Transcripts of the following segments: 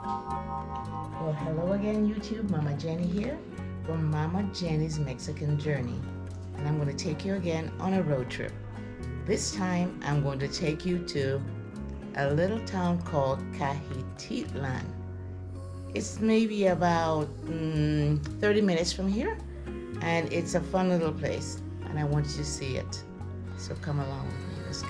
Well, hello again, YouTube. Mama Jenny here from Mama Jenny's Mexican Journey. And I'm going to take you again on a road trip. This time, I'm going to take you to a little town called Cajititlan. It's maybe about 30 minutes from here, and it's a fun little place, and I want you to see it. So come along with me. Let's go.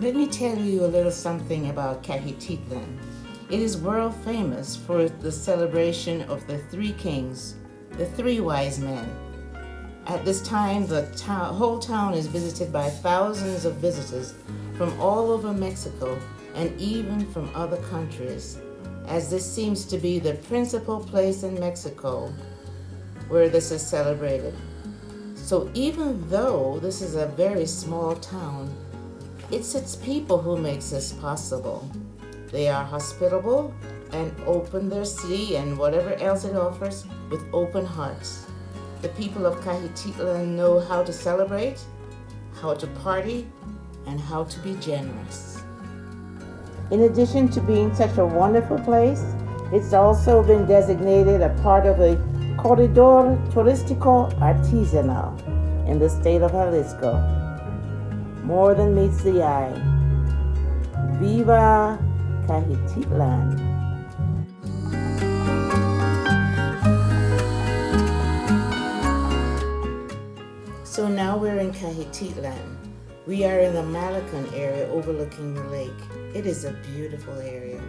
Let me tell you a little something about Cajititlan. It is world famous for the celebration of the three kings, the three wise men. At this time, the whole town is visited by thousands of visitors from all over Mexico and even from other countries, as this seems to be the principal place in Mexico where this is celebrated. So even though this is a very small town, it's its people who makes this possible. They are hospitable and open their city and whatever else it offers with open hearts. The people of Cajititlan know how to celebrate, how to party, and how to be generous. In addition to being such a wonderful place, it's also been designated a part of a Corredor Turistico Artesanal in the state of Jalisco. More than meets the eye. Viva Cajititlan! So now we're in Cajititlan. We are in the Malacan area overlooking the lake. It is a beautiful area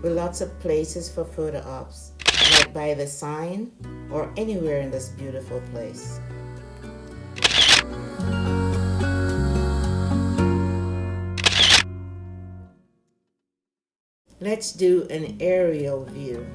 with lots of places for photo ops, like by the sign or anywhere in this beautiful place. Let's do an aerial view.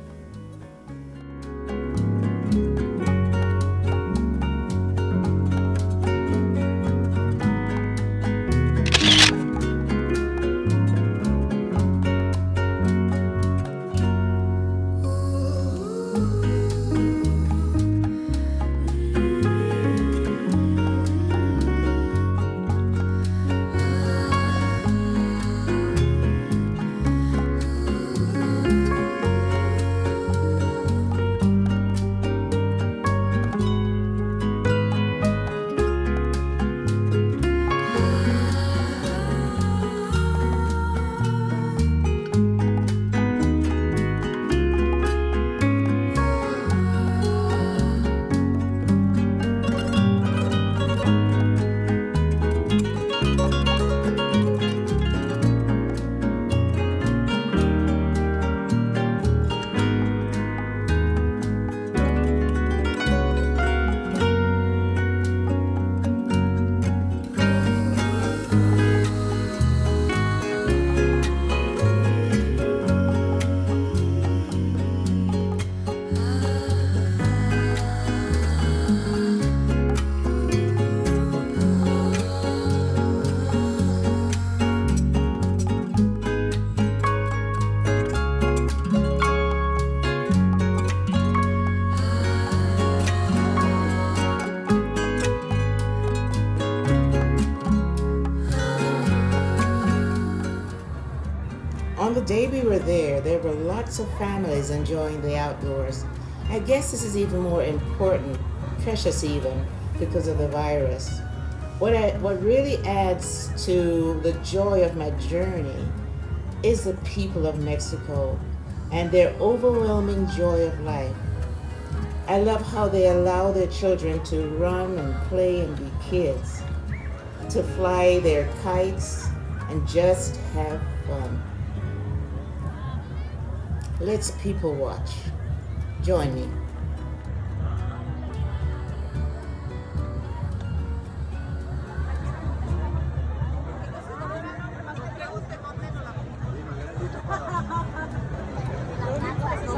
On the day we were there were lots of families enjoying the outdoors. I guess this is even more important, precious even, because of the virus. What really adds to the joy of my journey is the people of Mexico and their overwhelming joy of life. I love how they allow their children to run and play and be kids, to fly their kites and just have fun. Let's people watch. Join me.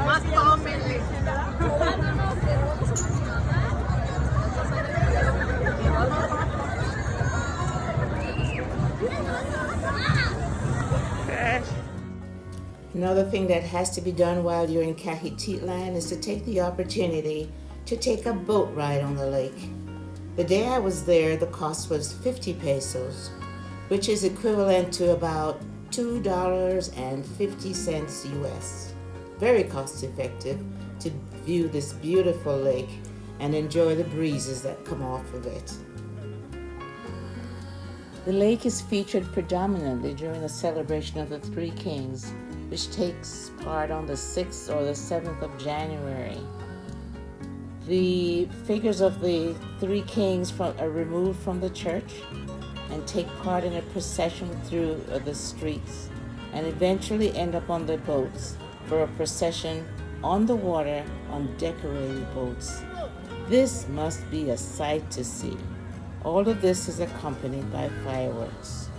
Más tomen. Another thing that has to be done while you're in Cajititlan is to take the opportunity to take a boat ride on the lake. The day I was there, the cost was 50 pesos, which is equivalent to about $2.50 US. Very cost effective to view this beautiful lake and enjoy the breezes that come off of it. The lake is featured predominantly during the celebration of the Three Kings, which takes part on the 6th or the 7th of January. The figures of the Three Kings are removed from the church and take part in a procession through the streets and eventually end up on the boats for a procession on the water on decorated boats. This must be a sight to see. All of this is accompanied by fireworks.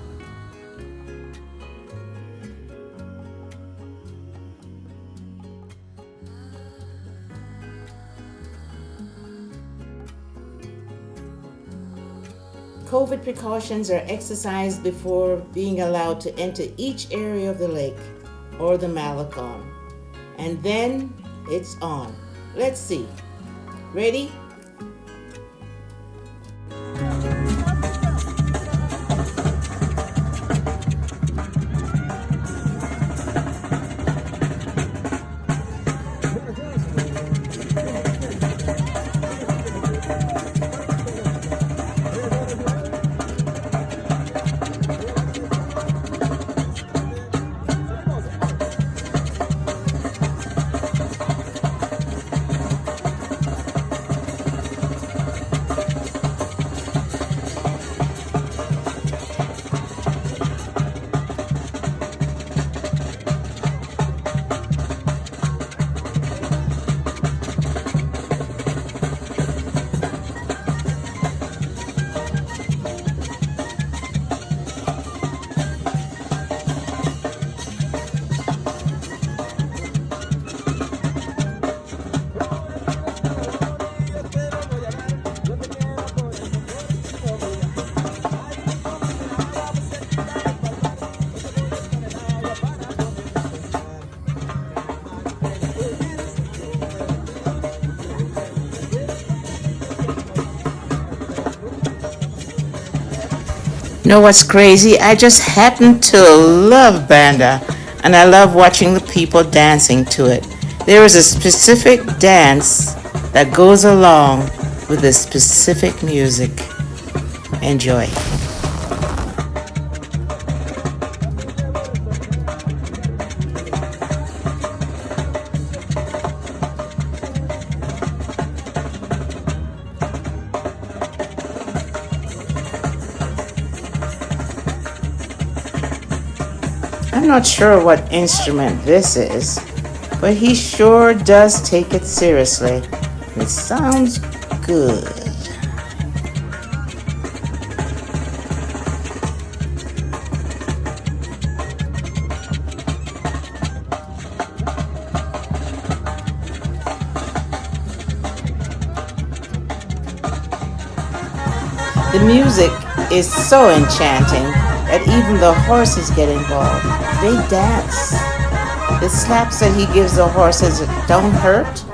COVID precautions are exercised before being allowed to enter each area of the lake or the Malecon. And then it's on. Let's see. Ready? Know what's crazy? I just happen to love Banda, and I love watching the people dancing to it. There is a specific dance that goes along with the specific music. Enjoy. I'm not sure what instrument this is, but he sure does take it seriously. It sounds good. The music is so enchanting that even the horses get involved. They dance. The slaps that he gives the horses don't hurt.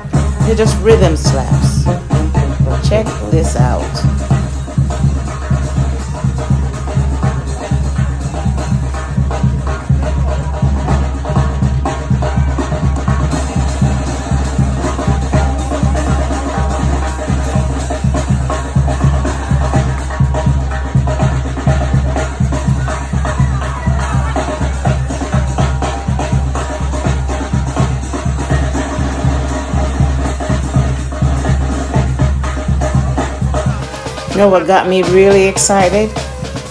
They're just rhythm slaps. Well, check this out. You know what got me really excited?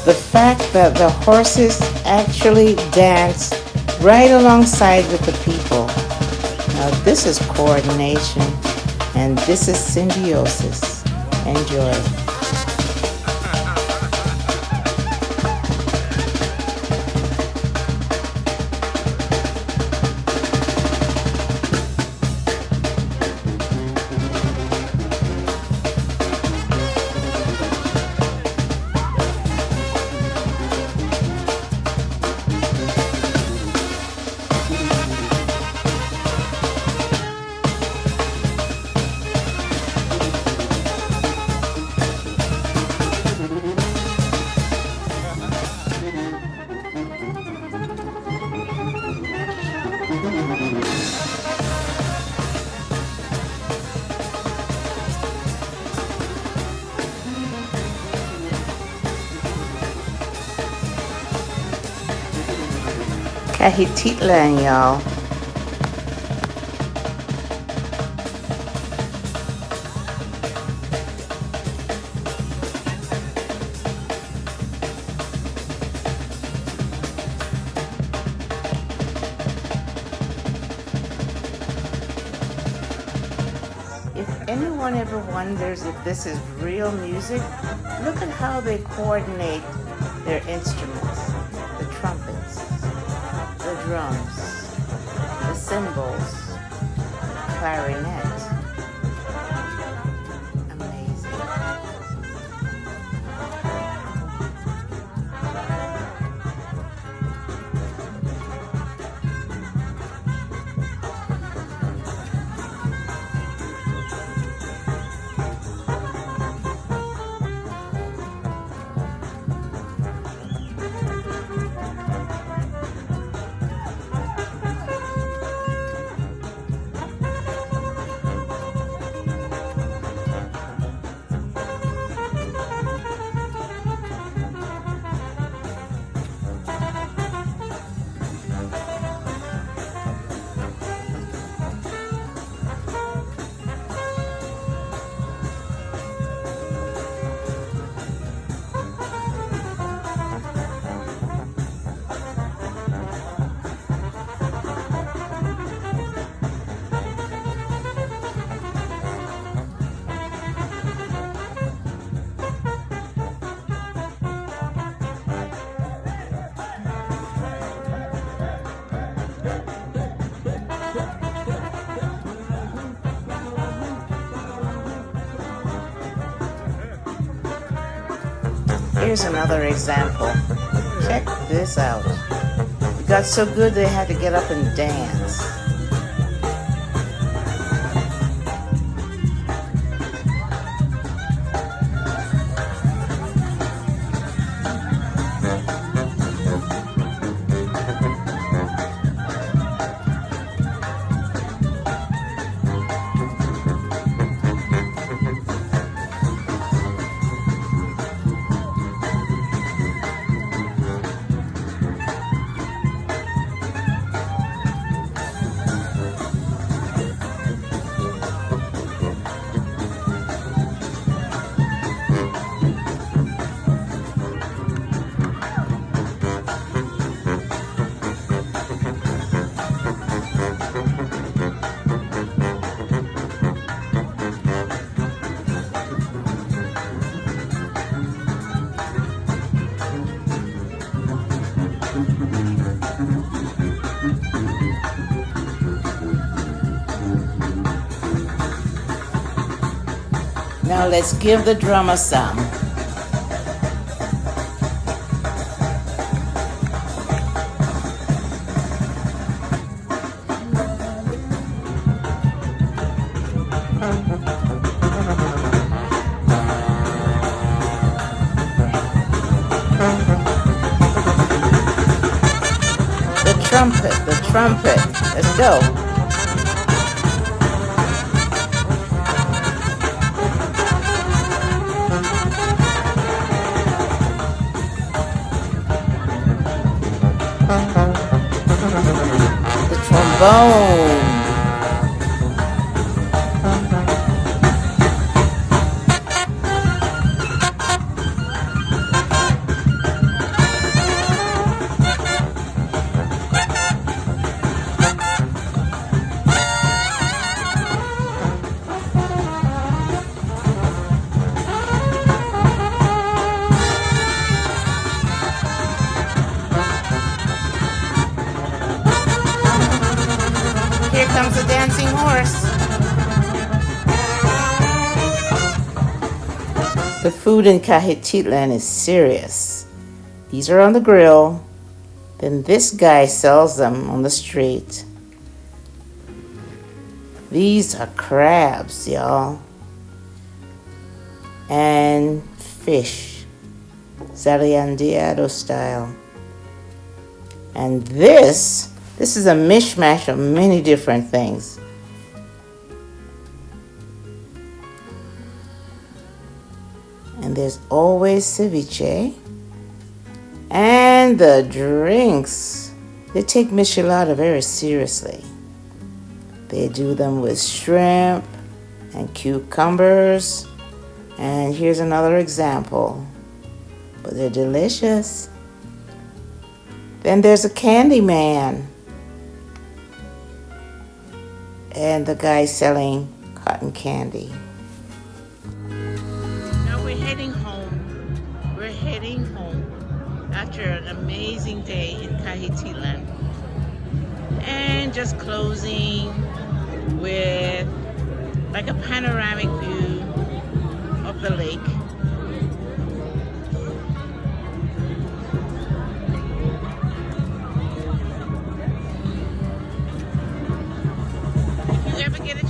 The fact that the horses actually dance right alongside with the people. Now this is coordination and this is symbiosis. Enjoy. Cajititlan, y'all. If anyone ever wonders if this is real music, look at how they coordinate their instruments. The trumpets, the drums, the cymbals, clarinet. Amazing. Here's another example. Check this out. It got so good they had to get up and dance. Now let's give the drummer some. The trumpet. Let's go. The trombone. Here comes the dancing horse. The food in Cajititlan is serious. These are on the grill. Then this guy sells them on the street. These are crabs, y'all. And fish. Zarandeado style. And this is a mishmash of many different things. And there's always ceviche. And the drinks. They take michelada very seriously. They do them with shrimp and cucumbers. And here's another example. But they're delicious. Then there's a candy man. And the guy selling cotton candy. Now we're heading home. We're heading home after an amazing day in Cajititlan. And just closing with like a panoramic view of the lake. If you ever get a